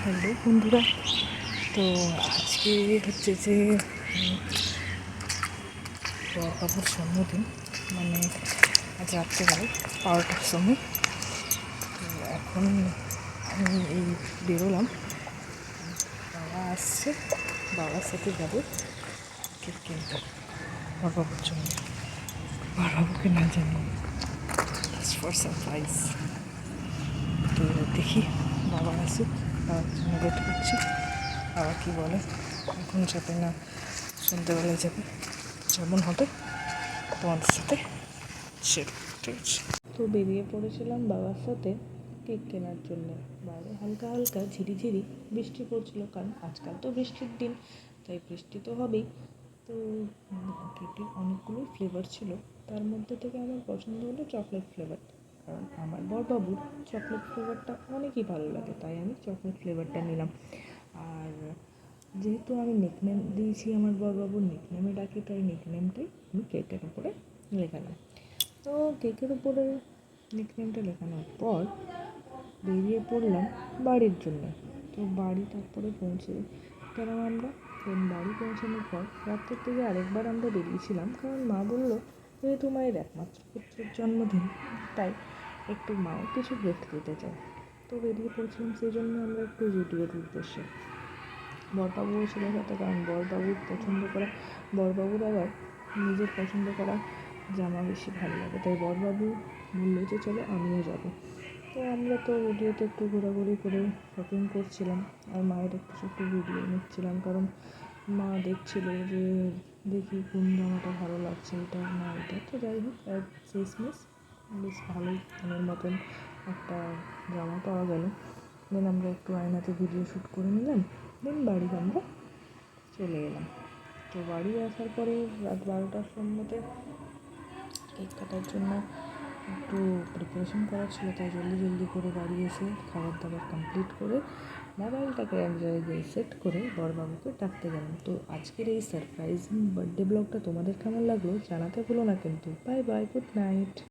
Hello বন্ধুরা, তো আজকে হচ্ছে যে বাবুর জন্মদিন, মানে আজ রাত্রেবেলায় 12টার সময়। তো এখন আমি এই বেরোলাম, বাবা আসছে, বাবার সাথে যাবো কেক কিনতে বাবুর জন্য। বাবুকে না জানি ফর সারপ্রাইজ। তো দেখি বাবা আসুক, বাবার জন্য ওয়েট করছি। বাবা কী বলে, এখন যাবে না সন্ধ্যেবেলায় যাবে, যেমন হবে তোমাদের সাথে শেয়ার, ঠিক আছে? তো বেরিয়ে পড়েছিলাম বাবার সাথে কেক কেনার জন্য। বাইরে হালকা হালকা ঝিরিঝিরি বৃষ্টি পড়ছিল, কারণ আজকাল তো বৃষ্টির দিন, তাই বৃষ্টি তো হবেই। তো কেকের অনেকগুলো ফ্লেভার ছিল, তার মধ্যে থেকে আমার পছন্দ হলো চকলেট ফ্লেভার, কারণ আমার বড়বাবুর চকলেট ফ্লেভারটা অনেকই ভালো লাগে, তাই আমি চকলেট ফ্লেভারটা নিলাম। আর যেহেতু আমি নিকনেম দিয়েছি, আমার বড়বাবুর নিকনেমে ডাকি, তাই নিকনেমটাই আমি কেকের উপরে লেখালাম। তো কেকের উপরে নিকনেমটা লেখানোর পর বেরিয়ে পড়লাম বাড়ির জন্য। তো বাড়ি তারপরে পৌঁছে গেলাম আমরা। বাড়ি পৌঁছানোর পর রাত্রের থেকে আরেকবার আমরা বেরিয়েছিলাম, কারণ মা বললো যেহেতু মায়ের একমাত্র পুত্রের জন্মদিন, তাই একটু মাও কিছু গিফট দিতে চায়। তো বেরিয়ে পড়েছিলাম সেই জন্য আমরা একটু জুডিওর উদ্দেশ্যে। বড়বাবুও ছিল সাথে, কারণ বড়বাবুর আবার নিজের পছন্দ করা জামা বেশি ভালো লাগে, তাই বড়বাবু বললো যে চলো আমিও যাবো। তো আমরা তো ভিডিওতে একটু ঘোরাঘুরি করে শপিং করছিলাম, আর মায়ের একটু ভিডিও নিচ্ছিলাম, কারণ মা দেখছিল যে দেখি কোন জামাটা ভালো লাগছে, এটা না এটা। তো যাই হোক, শেষমেশ বেশ ভালোই মনের মতন একটা জামা পাওয়া গেল। দেন আমরা একটু আয়নাতে ভিডিও শ্যুট করে নিলাম, দেন বাড়ি আমরা চলে এলাম। তো বাড়ি আসার পরে রাত 12টার সময়তে কেক কাটার জন্য একটু প্রিপারেশন করা ছিল, তাই জলদি করে বাড়ি এসে খাবার দাবার কমপ্লিট করে মোবাইলটাকে এক জায়গায় সেট করে বড়বাবুকে ডাকতে গেলাম। তো আজকের এই সারপ্রাইজিং বার্থডে ব্লগটা তোমাদের কেমন লাগলো জানাতে ভুলো না কিন্তু। Bye bye, good night.